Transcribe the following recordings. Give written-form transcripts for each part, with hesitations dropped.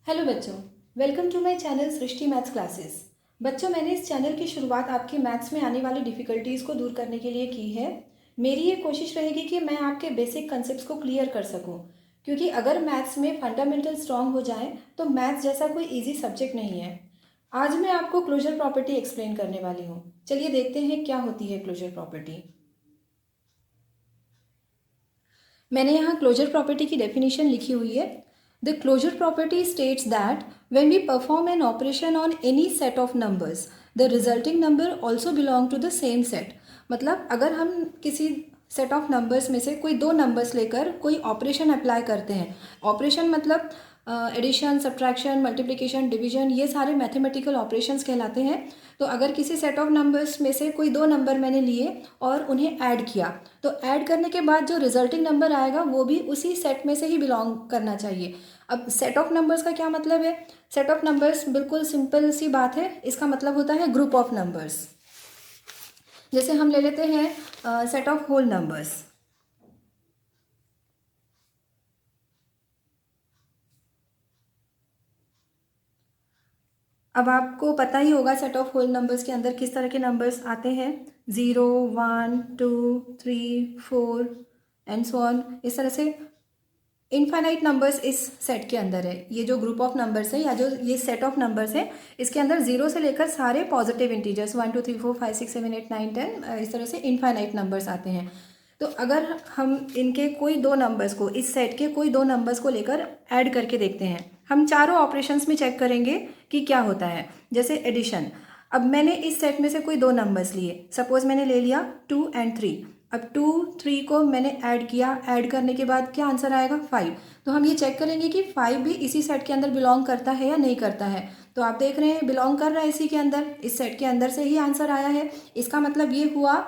Hello बच्चों, welcome to my channel Srishti maths classes. बच्चों, मैंने इस चैनल की शुरुआत आपके मैथ्स में आने वाली डिफ़िकल्टीज़ को दूर करने के लिए की है। मेरी ये कोशिश रहेगी कि मैं आपके बेसिक कंसेप्ट्स को क्लियर कर सकूं, क्योंकि अगर मैथ्स में फंडामेंटल स्ट्रांग हो जाए तो मैथ्स जैसा कोई ईजी सब्जेक्ट नहीं है। आज मैं आपको क्लोजर प्रॉपर्टी एक्सप्लेन करने वाली हूँ। चलिए देखते हैं क्या होती है क्लोजर प्रॉपर्टी। मैंने यहाँ क्लोजर प्रॉपर्टी की डेफिनेशन लिखी हुई है। The closure property states that when we perform an operation on any set of numbers the resulting number also belong to the same set. मतलब अगर हम किसी सेट ऑफ नंबर्स में से कोई दो नंबर्स लेकर कोई ऑपरेशन अप्लाई करते हैं। ऑपरेशन मतलब एडिशन, सब्ट्रैक्शन, मल्टीप्लिकेशन, डिवीजन, ये सारे मैथमेटिकल ऑपरेशंस कहलाते हैं। तो अगर किसी सेट ऑफ नंबर्स में से कोई दो नंबर मैंने लिए और उन्हें ऐड किया, तो ऐड करने के बाद जो रिजल्टिंग नंबर आएगा वो भी उसी सेट में से ही बिलोंग करना चाहिए। अब सेट ऑफ नंबर्स का क्या मतलब है? सेट ऑफ नंबर्स बिल्कुल सिंपल सी बात है, इसका मतलब होता है ग्रुप ऑफ नंबर्स। जैसे हम ले लेते हैं सेट ऑफ होल नंबर्स। अब आपको पता ही होगा सेट ऑफ होल नंबर्स के अंदर किस तरह के नंबर्स आते हैं। 0, 1, 2, 3, 4 एंड सो ऑन। इस तरह से इनफाइनाइट नंबर्स इस सेट के अंदर है। ये जो ग्रुप ऑफ नंबर्स है या जो ये सेट ऑफ नंबर्स है, इसके अंदर जीरो से लेकर सारे पॉजिटिव इंटीजर्स 1 2 3 4 5 6 7 8 9 10 इस तरह से इनफाइनाइट नंबर्स आते हैं। तो अगर हम इनके कोई दो नंबर्स को, इस सेट के कोई दो नंबर्स को लेकर ऐड करके देखते हैं, हम चारों ऑपरेशंस में चेक करेंगे कि क्या होता है। जैसे एडिशन, अब मैंने इस सेट में से कोई दो नंबर्स लिए, सपोज मैंने ले लिया 2 एंड 3। अब 2 3 को मैंने ऐड किया, ऐड करने के बाद क्या आंसर आएगा? 5। तो हम ये चेक करेंगे कि 5 भी इसी सेट के अंदर बिलोंग करता है या नहीं करता है। तो आप देख रहे हैं बिलोंग कर रहा है इसी के अंदर, इस सेट के अंदर से ही आंसर आया है। इसका मतलब ये हुआ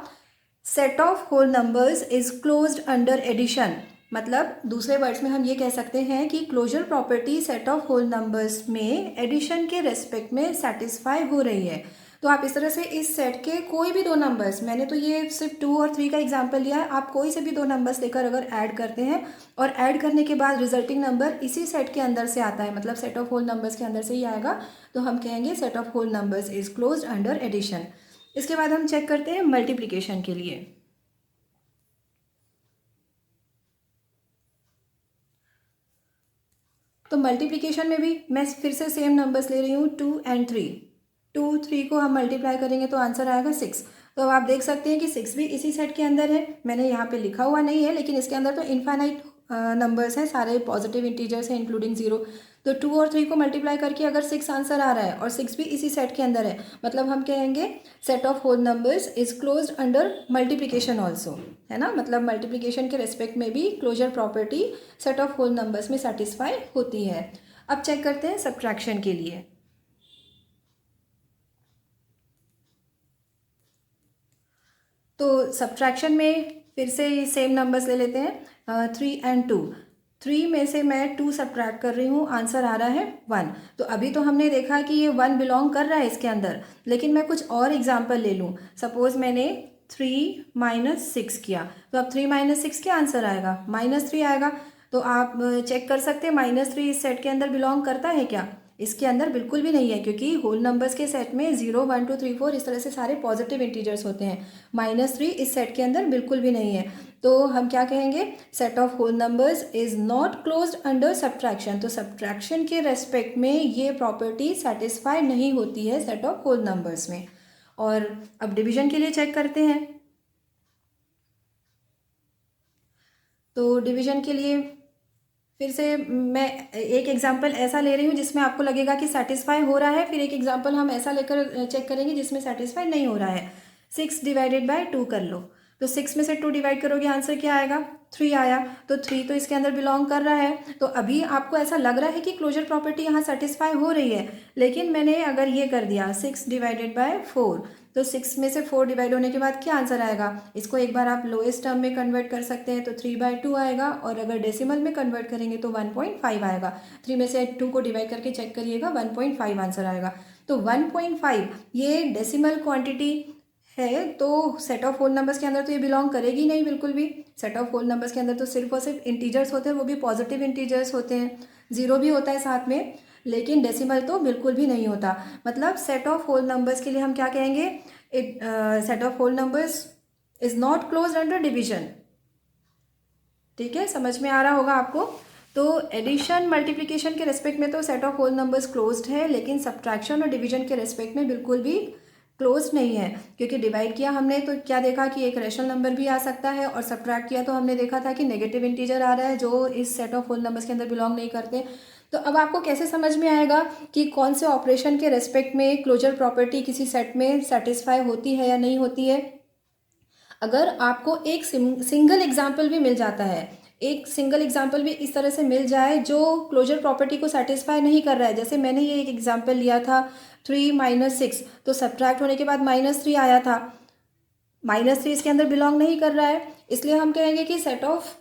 set of whole numbers is closed under addition. मतलब दूसरे वर्ड्स में हम ये कह सकते हैं कि closure property set of whole numbers में एडिशन के रेस्पेक्ट में सेटिस्फाई हो रही है। तो आप इस तरह से इस सेट के कोई भी दो नंबर्स, मैंने तो ये सिर्फ 2 और 3 का एग्जांपल लिया है, आप कोई से भी दो नंबर्स लेकर अगर ऐड करते हैं और ऐड करने के बाद रिजल्टिंग नंबर इसी सेट के अंदर से आता है, मतलब सेट ऑफ होल नंबर्स के अंदर से ही आएगा, तो हम कहेंगे set of whole numbers is closed under addition. इसके बाद हम चेक करते हैं मल्टीप्लिकेशन के लिए। तो मल्टीप्लिकेशन में भी मैं फिर से सेम नंबर्स ले रही हूँ 2 एंड 3। 2 3 को हम मल्टीप्लाई करेंगे तो आंसर आएगा 6। तो अब आप देख सकते हैं कि 6 भी इसी सेट के अंदर है। मैंने यहाँ पे लिखा हुआ नहीं है, लेकिन इसके अंदर तो इनफाइनाइट नंबर्स हैं, सारे पॉजिटिव इंटीजर्स हैं इंक्लूडिंग 0। तो 2 और 3 को मल्टीप्लाई करके अगर 6 आंसर आ रहा है और 6 भी इसी सेट के अंदर है, मतलब हम कहेंगे set of whole numbers is closed under multiplication also, है ना। मतलब मल्टीप्लिकेशन के रेस्पेक्ट में भी closure property set of whole numbers में सेटिस्फाई होती है। अब चेक करते हैं सब्ट्रैक्शन के लिए। तो सब्ट्रैक्शन में फिर से सेम नंबर्स ले लेते हैं, 3 एंड 2। 3 में से मैं 2 सब्ट्रैक्ट कर रही हूँ, आंसर आ रहा है 1। तो अभी तो हमने देखा कि ये 1 बिलोंग कर रहा है इसके अंदर, लेकिन मैं कुछ और एग्जांपल ले लूँ। सपोज मैंने 3 माइनस 6 किया, तो अब 3 माइनस 6 क्या आंसर आएगा? -3 आएगा। तो आप चेक कर सकते हैं -3 इस सेट के अंदर बिलोंग करता है क्या? इसके अंदर बिल्कुल भी नहीं है, क्योंकि होल नंबर्स के सेट में 0 1 2 3 4 इस तरह से सारे पॉजिटिव इंटीजर्स होते हैं। -3 इस सेट के अंदर बिल्कुल भी नहीं है। तो हम क्या कहेंगे? Set of whole numbers is not closed under subtraction. तो सब्ट्रैक्शन के रेस्पेक्ट में ये प्रॉपर्टी सेटिस्फाई नहीं होती है सेट ऑफ होल नंबर्स में। और अब डिवीजन के लिए चेक करते हैं। तो डिवीजन के लिए फिर से मैं एक एग्जांपल ऐसा ले रही हूँ जिसमें आपको लगेगा कि सेटिस्फाई हो रहा है, फिर एक एग्जांपल हम ऐसा लेकर चेक करेंगे जिसमें सेटिस्फाई नहीं हो रहा है। 6 डिवाइडेड बाय 2 कर लो, तो 6 में से 2 डिवाइड करोगे, आंसर क्या आएगा? 3 आया। तो 3 तो इसके अंदर बिलोंग कर रहा है। तो अभी आपको ऐसा लग रहा है कि क्लोजर प्रॉपर्टी यहाँ सेटिस्फाई हो रही है, लेकिन मैंने अगर ये कर दिया 6 डिवाइडेड बाय 4, तो 6 में से 4 डिवाइड होने के बाद क्या आंसर आएगा? इसको एक बार आप लोएस्ट टर्म में कन्वर्ट कर सकते हैं, तो 3/2 आएगा, और अगर डेसिमल में कन्वर्ट करेंगे तो 1.5 आएगा। 3 में से 2 को डिवाइड करके चेक करिएगा, 1.5 आंसर आएगा। तो 1.5 ये डेसिमल क्वांटिटी है, तो सेट ऑफ होल नंबर्स के अंदर तो ये बिलोंग करेगी नहीं बिल्कुल भी। सेट ऑफ होल नंबर्स के अंदर तो सिर्फ और सिर्फ इंटीजर्स होते हैं, वो भी पॉजिटिव इंटीजर्स होते हैं, 0 भी होता है साथ में। लेकिन डेसिमल तो बिल्कुल भी नहीं होता। मतलब सेट ऑफ होल नंबर्स के लिए हम क्या कहेंगे, it set of whole numbers is not closed under division. ठीक है, समझ में आ रहा होगा आपको। तो एडिशन मल्टीप्लिकेशन के रेस्पेक्ट में तो set of whole numbers closed है, लेकिन सब्ट्रैक्शन और डिवीजन के रेस्पेक्ट में बिल्कुल भी क्लोज नहीं है, क्योंकि डिवाइड किया हमने तो क्या देखा कि एक रैशनल नंबर भी आ सकता है, और सब्ट्रैक्ट किया तो हमने देखा था कि नेगेटिव इंटीजर आ रहा है जो इस सेट ऑफ होल नंबर्स के अंदर बिलोंग नहीं करते। तो अब आपको कैसे समझ में आएगा कि कौन से ऑपरेशन के रेस्पेक्ट में क्लोजर प्रॉपर्टी किसी सेट में सेटिस्फाई होती है या नहीं होती है। अगर आपको एक सिंगल एग्जाम्पल भी मिल जाता है, एक सिंगल एग्जाम्पल भी इस तरह से मिल जाए जो क्लोजर प्रॉपर्टी को सेटिस्फाई नहीं कर रहा है, जैसे मैंने ये एक एग्जाम्पल लिया था 3 - 6, तो सब्ट्रैक्ट होने के बाद -3 आया था, -3 इसके अंदर बिलोंग नहीं कर रहा है, इसलिए हम कहेंगे कि set of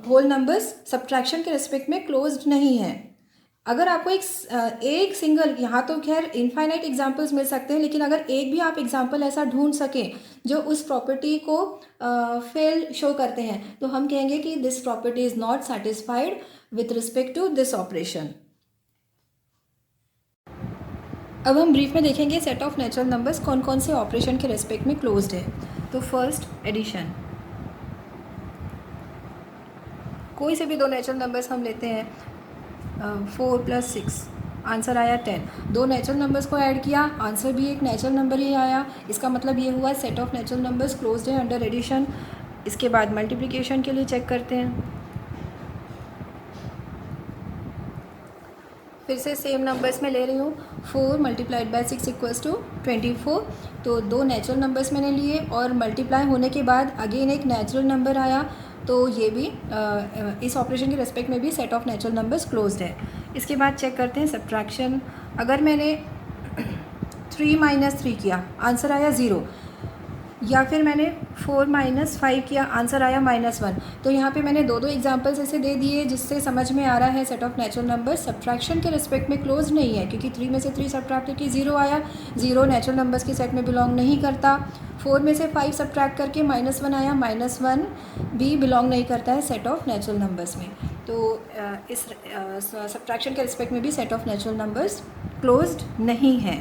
whole numbers subtraction के रिस्पेक्ट में क्लोज्ड नहीं है। अगर आपको एक सिंगल, यहाँ तो खैर इनफाइनाइट एग्जाम्पल्स मिल सकते हैं, लेकिन अगर एक भी आप एग्जाम्पल ऐसा ढूंढ सकें जो उस प्रॉपर्टी को फेल शो करते हैं, तो हम कहेंगे कि this property is not satisfied with respect to this operation. अब हम ब्रीफ में देखेंगे सेट ऑफ नेचुरल नंबर्स कौन कौन से ऑपरेशन के रेस्पेक्ट में क्लोज्ड है। तो फर्स्ट, एडिशन। कोई से भी दो नेचुरल नंबर्स हम लेते हैं, 4 + 6, आंसर आया 10। दो नेचुरल नंबर्स को ऐड किया, आंसर भी एक नेचुरल नंबर ही आया, इसका मतलब ये हुआ set of natural numbers closed है अंडर एडिशन। इसके बाद मल्टीप्लिकेशन के लिए चेक करते हैं, फिर से सेम नंबर्स में ले रही हूँ, 4 × 6 = 24। तो दो नेचुरल नंबर्स मैंने लिए और मल्टीप्लाई होने के बाद अगेन एक नेचुरल नंबर आया, तो ये भी इस ऑपरेशन के रेस्पेक्ट में भी set of natural numbers closed है। इसके बाद चेक करते हैं सब्ट्रैक्शन। अगर मैंने 3 - 3 किया, आंसर आया 0, या फिर मैंने 4 - 5 किया, आंसर आया -1, तो यहाँ पे मैंने दो एग्जांपल्स ऐसे दे दिए जिससे समझ में आ रहा है set of natural numbers subtraction के रिस्पेक्ट में क्लोज नहीं है, क्योंकि 3 में से 3 सब्ट्रैक्ट करके 0 आया, 0 नेचुरल नंबर्स के सेट में बिलोंग नहीं करता। 4 में से 5 सब्ट्रैक्ट करके -1 आया, -1 भी बिलोंग नहीं करता है सेट ऑफ नेचुरल नंबर्स में। तो इस सब्ट्रैक्शन के रिस्पेक्ट में भी set of natural numbers closed नहीं है।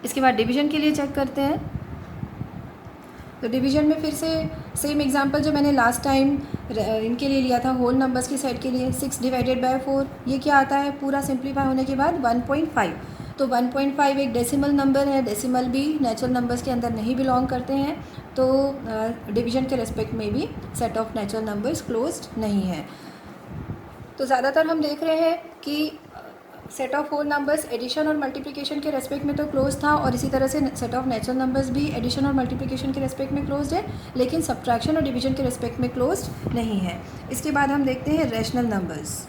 इसके बाद डिवीजन के लिए चेक करते हैं। तो डिवीजन में फिर से सेम एग्जांपल जो मैंने लास्ट टाइम इनके लिए लिया था, होल नंबर्स की सेट के लिए, 6 / 4, ये क्या आता है पूरा सिंप्लीफाई होने के बाद 1.5। तो 1.5 एक डेसिमल नंबर है, डेसिमल भी नेचुरल नंबर्स के अंदर नहीं बिलोंग करते हैं, तो डिवीजन के रेस्पेक्ट में भी set of natural numbers closed नहीं है। तो ज़्यादातर हम देख रहे हैं कि set of whole numbers addition और मल्टीप्लिकेशन के रेस्पेक्ट में तो क्लोज था, और इसी तरह से सेट ऑफ नेचुरल नंबर्स भी एडिशन और मल्टीप्लिकेशन के रेस्पेक्ट में क्लोज्ड है, लेकिन सब्ट्रैक्शन और डिवीजन के रेस्पेक्ट में क्लोज्ड नहीं है। इसके बाद हम देखते हैं रैशनल नंबर्स।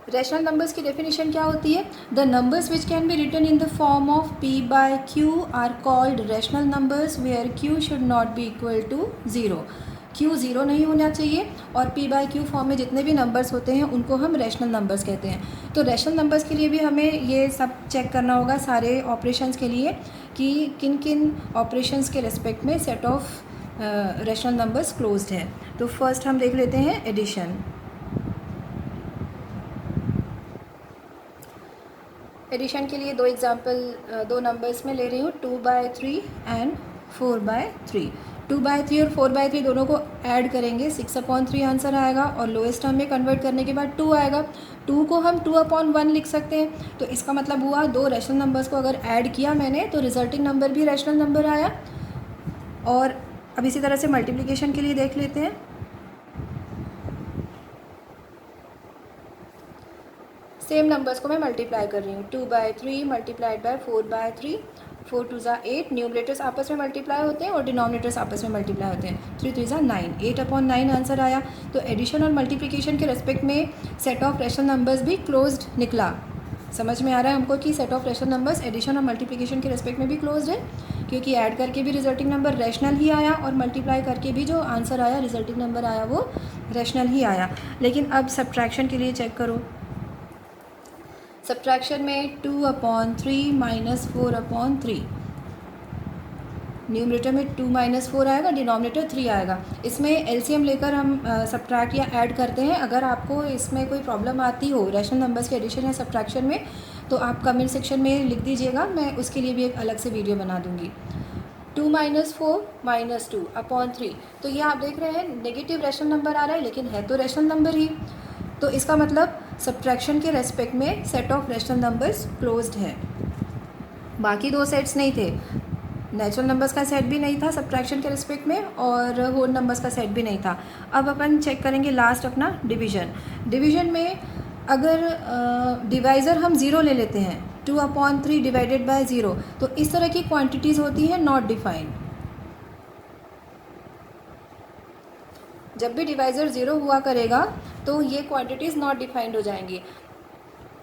रैशनल नंबर्स की डेफिनेशन क्या होती है? The numbers which can be written in the form of p/q are called rational numbers where q should not be equal to 0। q 0 नहीं होना चाहिए, और p/q फॉर्म में जितने भी नंबर्स होते हैं उनको हम रैशनल नंबर्स कहते हैं। तो रैशनल नंबर्स के लिए भी हमें ये सब चेक करना होगा सारे ऑपरेशंस के लिए कि किन किन ऑपरेशंस के रेस्पेक्ट में set of rational numbers closed है। तो फर्स्ट हम देख लेते हैं एडिशन। एडिशन के लिए दो नंबर्स में ले रही हूँ, 2/3 एंड 4/3। 2/3 और 4/3 दोनों को ऐड करेंगे, 6/3 आंसर आएगा, और लोएस्ट टर्म में कन्वर्ट करने के बाद 2 आएगा। 2 को हम 2/1 लिख सकते हैं। तो इसका मतलब हुआ दो रैशनल नंबर्स को अगर ऐड किया मैंने तो रिजल्टिंग नंबर भी रैशनल नंबर आया। और अब इसी तरह से मल्टीप्लिकेशन के लिए देख लेते हैं। सेम नंबर्स को मैं मल्टीप्लाई कर रही हूँ, 2/3 × 4/3, 4 × 2 = 8, न्यूमरेटर्स आपस में मल्टीप्लाई होते हैं और डिनोमिनेटर्स आपस में मल्टीप्लाई होते हैं, 3 × 3 = 9, 8/9 आंसर आया। तो एडिशन और मल्टीप्लिकेशन के रेस्पेक्ट में सेट ऑफ रैशनल नंबर्स भी क्लोज्ड निकला। समझ में आ रहा है हमको कि set of rational numbers addition और मल्टीप्लिकेशन के रेस्पेक्ट में भी क्लोज्ड है, क्योंकि ऐड करके भी रिजल्टिंग नंबर रैशनल ही आया, और मल्टीप्लाई करके भी जो आंसर आया, रिजल्टिंग नंबर आया, वो रैशनल ही आया। लेकिन अब सब्ट्रैक्शन के लिए चेक करो। सब्ट्रैक्शन में 2/3 - 4/3, न्यूमरेटर में 2 - 4 आएगा, डिनोमिनेटर 3 आएगा। इसमें एलसीएम लेकर हम सब्ट्रैक्ट या ऐड करते हैं। अगर आपको इसमें कोई प्रॉब्लम आती हो रैशनल नंबर्स के एडिशन या सब्ट्रैक्शन में, तो आप कमेंट सेक्शन में लिख दीजिएगा, मैं उसके लिए भी एक अलग से वीडियो बना दूँगी। 2 - 4 - 2 अपॉन 3, तो ये आप देख रहे हैं नेगेटिव रैशनल नंबर आ रहा है, लेकिन है तो रैशनल नंबर ही। तो इसका मतलब सब्ट्रैक्शन के रेस्पेक्ट में set of rational numbers closed है। बाकी 2 सेट्स नहीं थे, नेचुरल नंबर्स का सेट भी नहीं था सब्ट्रैक्शन के रिस्पेक्ट में, और होल नंबर्स का सेट भी नहीं था। अब अपन चेक करेंगे लास्ट अपना डिवीज़न। डिवीज़न में अगर डिवाइज़र हम 0 ले लेते हैं, 2/3 डिवाइडेड बाय 0, तो इस तरह की क्वांटिटीज़ होती हैं नॉट डिफाइंड। जब भी डिवाइज़र 0 हुआ करेगा तो ये क्वांटिटीज़ नॉट डिफाइंड हो जाएंगी।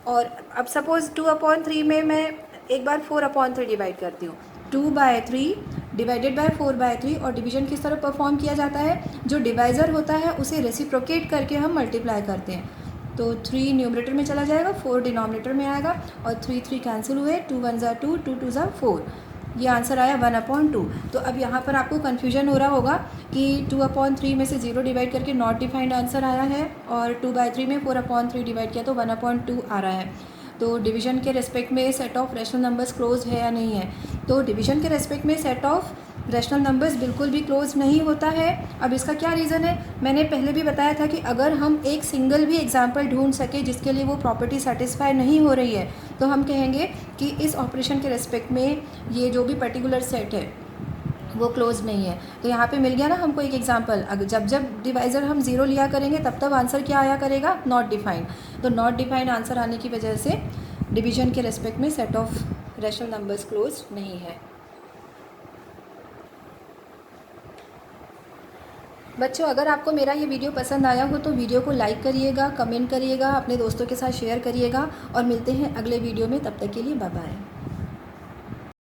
और अब सपोज़ 2/3 में मैं एक बार 4/3 डिवाइड करती हूँ, 2/3 डिवाइडेड बाय 4/3, और डिवीज़न किस तरह परफॉर्म किया जाता है, जो डिवाइज़र होता है उसे रेसिप्रोकेट करके हम मल्टीप्लाई करते हैं। तो 3 न्यूमरेटर में चला जाएगा, 4 डिनोमिनेटर में आएगा, और 3 कैंसिल हुए, 2 1 ज़ा 2, 2 2 ज़ा 4, ये आंसर आया 1/2। तो अब यहाँ पर आपको कन्फ्यूजन हो रहा होगा कि 2/3 में से 0 डिवाइड करके नॉट डिफाइंड आंसर आया है, और 2/3 में 4/3 डिवाइड किया तो 1/2 आ रहा है। तो डिवीज़न के रेस्पेक्ट में set of rational numbers close है या नहीं है? तो डिवीज़न के रेस्पेक्ट में सेट ऑफ रैशनल नंबर्स बिल्कुल भी क्लोज नहीं होता है। अब इसका क्या रीज़न है? मैंने पहले भी बताया था कि अगर हम एक सिंगल भी एग्जाम्पल ढूंढ सके जिसके लिए वो प्रॉपर्टी सेटिस्फाई नहीं हो रही है, तो हम कहेंगे कि इस ऑपरेशन के रेस्पेक्ट में ये जो भी पर्टिकुलर सेट है वो क्लोज नहीं है। तो यहाँ पे मिल गया ना हमको एक एग्जांपल। अगर जब जब डिवाइज़र हम 0 लिया करेंगे तब तब आंसर क्या आया करेगा, नॉट डिफाइंड। तो नॉट डिफाइंड आंसर आने की वजह से डिवीज़न के रेस्पेक्ट में set of rational numbers close नहीं है। बच्चों, अगर आपको मेरा ये वीडियो पसंद आया हो तो वीडियो को लाइक करिएगा, कमेंट करिएगा, अपने दोस्तों के साथ शेयर करिएगा, और मिलते हैं अगले वीडियो में। तब तक के लिए बाय बाय।